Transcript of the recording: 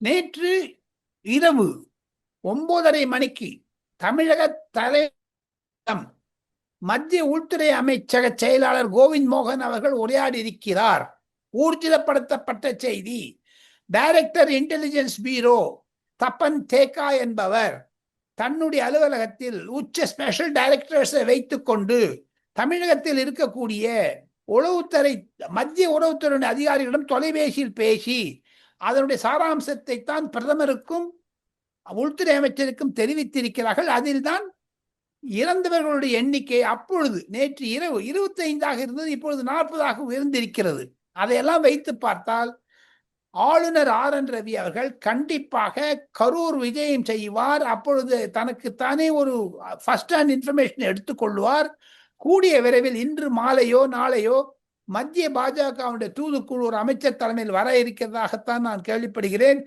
நேற்று இரவு 9:30 மணிக்கு தமிழக தலைமையிடம் மத்திய உள்துறை அமைச்சக செயலாளர் கோவிந்த் மோகன் அவர்கள் உரையாடி இருக்கிறார். ஊர்ஜிதப்படுத்தப்பட்ட செய்தி. டைரக்டர் இன்டெலிஜென்ஸ் பியூரோ தப்பன் தேக்கா என்பவர் தன்னுடைய அலுவலகத்தில் உச்ச ஸ்பெஷல் டைரக்டர்ஸை வைத்துக் கொண்டு தமிழகத்தில் இருக்கக்கூடிய உளவுத்துறை மத்திய உளவுத்துறை அதிகாரிகளிடம் தொலைபேசியில் பேசி அதனுடைய சாராம்சத்தை தான் பிரதமருக்கும் உள்துறை அமைச்சருக்கும் தெரிவித்திருக்கிறார்கள். அதில் தான் இறந்தவர்களுடைய எண்ணிக்கை அப்பொழுது நேற்று இரவு 25 இருந்தது, இப்பொழுது 40 உயர்ந்திருக்கிறது. அதையெல்லாம் வைத்து பார்த்தால் ஆளுநர் RN ரவி அவர்கள் கண்டிப்பாக கரூர் விஜயம் செய்வார். அப்பொழுது தனக்குத்தானே ஒரு ஃபர்ஸ்ட் ஹேண்ட் இன்ஃபர்மேஷன் எடுத்துக்கொள்வார். கூடிய விரைவில் இன்று மாலையோ நாளையோ மத்திய பாஜகவுடைய தூதுக்குழு ஒரு அமைச்சர் தலைமையில் வர இருக்கிறதாகத்தான் நான் கேள்விப்படுகிறேன்.